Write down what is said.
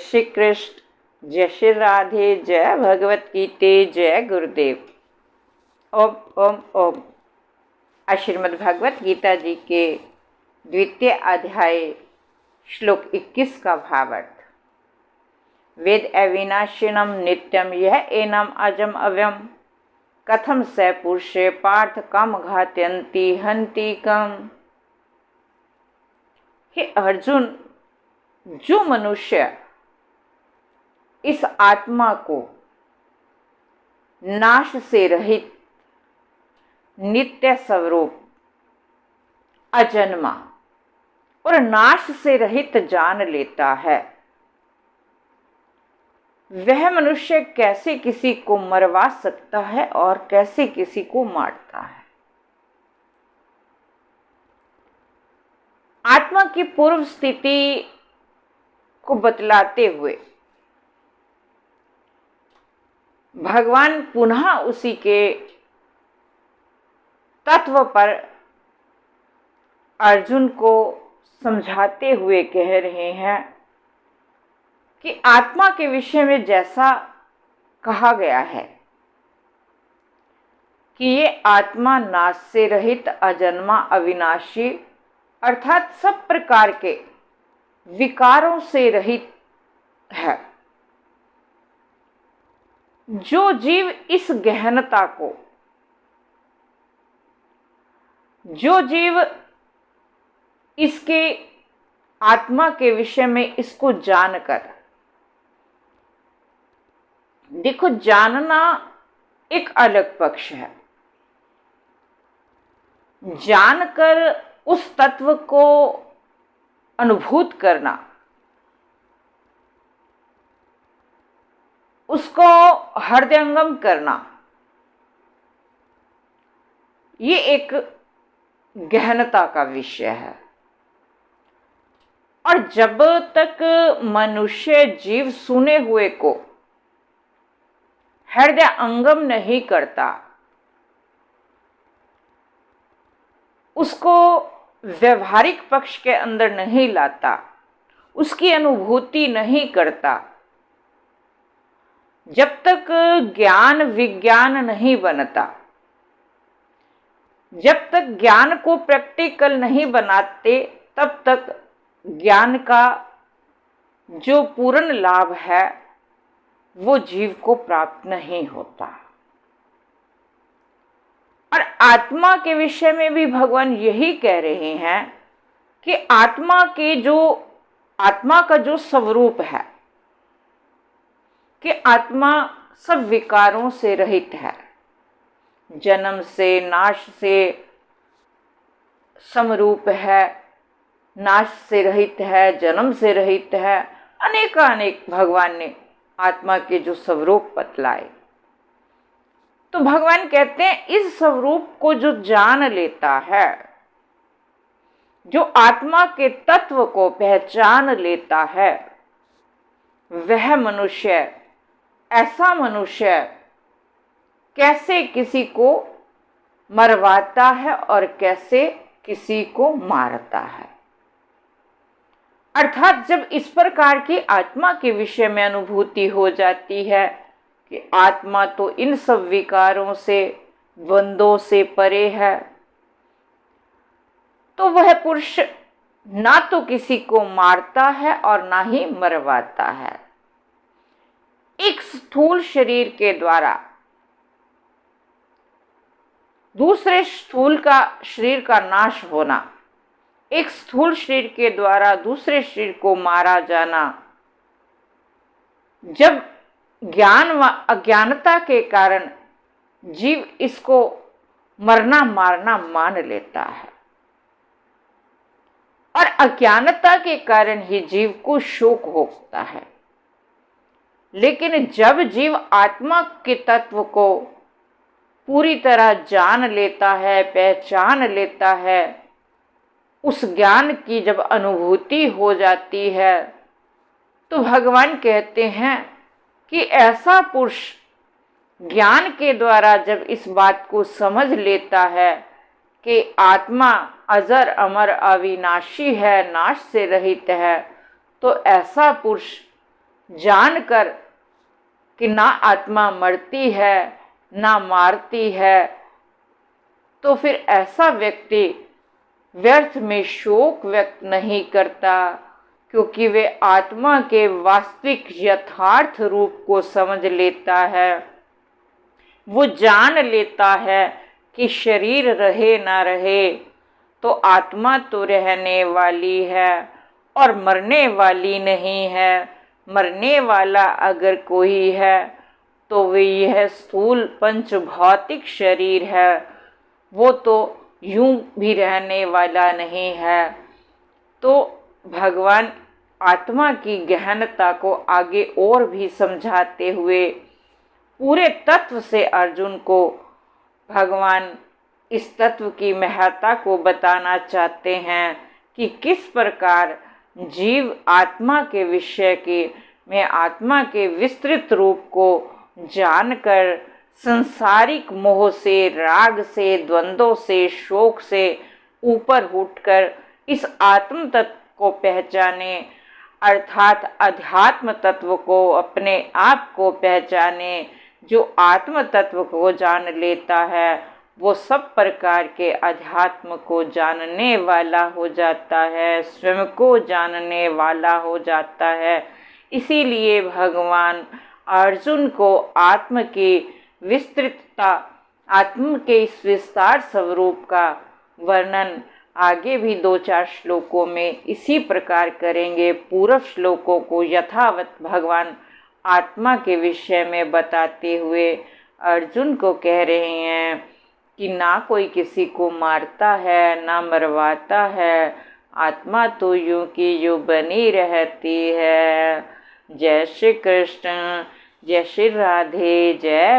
श्री कृष्ण, जय श्री राधे, जय भगवत गीते, जय गुरुदेव। ओम ओम ओम। आज श्रीमद् भगवत गीता जी के द्वितीय अध्याय श्लोक 21 का भावार्थ। वेद अविनाशिनम नित्यम यह एनम अजम अव्यम कथम स पुरुषे पार्थ कम घात्यंती हंति कम। हे अर्जुन, जो मनुष्य इस आत्मा को नाश से रहित, नित्य स्वरूप, अजन्मा और नाश से रहित जान लेता है, वह मनुष्य कैसे किसी को मरवा सकता है और कैसे किसी को मारता है। आत्मा की पूर्व स्थिति को बतलाते हुए भगवान पुनः उसी के तत्व पर अर्जुन को समझाते हुए कह रहे हैं कि आत्मा के विषय में जैसा कहा गया है कि ये आत्मा नाश से रहित, अजन्मा, अविनाशी अर्थात सब प्रकार के विकारों से रहित है। जो जीव इस गहनता को, जो जीव इसके आत्मा के विषय में इसको जानकर, देखो जानना एक अलग पक्ष है, जानकर उस तत्व को अनुभूत करना, उसको हृदयंगम करना, ये एक गहनता का विषय है। और जब तक मनुष्य जीव सुने हुए को हृदय अंगम नहीं करता, उसको व्यवहारिक पक्ष के अंदर नहीं लाता, उसकी अनुभूति नहीं करता, जब तक ज्ञान विज्ञान नहीं बनता, जब तक ज्ञान को प्रैक्टिकल नहीं बनाते, तब तक ज्ञान का जो पूर्ण लाभ है वो जीव को प्राप्त नहीं होता। और आत्मा के विषय में भी भगवान यही कह रहे हैं कि आत्मा का जो स्वरूप है, कि आत्मा सब विकारों से रहित है, जन्म से, नाश से समरूप है, नाश से रहित है, जन्म से रहित है। अनेक भगवान ने आत्मा के जो स्वरूप बतलाए, तो भगवान कहते हैं इस स्वरूप को जो जान लेता है, जो आत्मा के तत्व को पहचान लेता है, वह मनुष्य, ऐसा मनुष्य कैसे किसी को मरवाता है और कैसे किसी को मारता है। अर्थात जब इस प्रकार की आत्मा के विषय में अनुभूति हो जाती है कि आत्मा तो इन सब विकारों से, द्वंद्वों से परे है, तो वह पुरुष ना तो किसी को मारता है और ना ही मरवाता है। एक स्थूल शरीर के द्वारा दूसरे स्थूल शरीर का नाश होना, एक स्थूल शरीर के द्वारा दूसरे शरीर को मारा जाना, जब ज्ञान व अज्ञानता के कारण जीव इसको मरना मारना मान लेता है, और अज्ञानता के कारण ही जीव को शोक होता है। लेकिन जब जीव आत्मा के तत्व को पूरी तरह जान लेता है, पहचान लेता है, उस ज्ञान की जब अनुभूति हो जाती है, तो भगवान कहते हैं कि ऐसा पुरुष ज्ञान के द्वारा जब इस बात को समझ लेता है कि आत्मा अजर अमर अविनाशी है, नाश से रहित है, तो ऐसा पुरुष जानकर कि ना आत्मा मरती है ना मारती है, तो फिर ऐसा व्यक्ति व्यर्थ में शोक व्यक्त नहीं करता, क्योंकि वे आत्मा के वास्तविक यथार्थ रूप को समझ लेता है। वो जान लेता है कि शरीर रहे ना रहे तो आत्मा तो रहने वाली है और मरने वाली नहीं है। मरने वाला अगर कोई है तो वे यह स्थूल पंच भौतिक शरीर है, वो तो यूं भी रहने वाला नहीं है। तो भगवान आत्मा की गहनता को आगे और भी समझाते हुए पूरे तत्व से अर्जुन को भगवान इस तत्व की महत्ता को बताना चाहते हैं कि किस प्रकार जीव आत्मा के विषय के में आत्मा के विस्तृत रूप को जानकर संसारिक मोह से, राग से, द्वंद्वों से, शोक से ऊपर उठकर इस आत्म तत्व को पहचाने, अर्थात अध्यात्म तत्व को, अपने आप को पहचाने। जो आत्म तत्व को जान लेता है वो सब प्रकार के अध्यात्म को जानने वाला हो जाता है, स्वयं को जानने वाला हो जाता है। इसीलिए भगवान अर्जुन को आत्म की विस्तृतता, आत्म के इस विस्तार स्वरूप का वर्णन आगे भी 2-4 श्लोकों में इसी प्रकार करेंगे। पूर्व श्लोकों को यथावत भगवान आत्मा के विषय में बताते हुए अर्जुन को कह रहे हैं कि ना कोई किसी को मारता है ना मरवाता है, आत्मा तो यूं की यूं बनी रहती है। जय श्री कृष्ण, जय श्री राधे, जय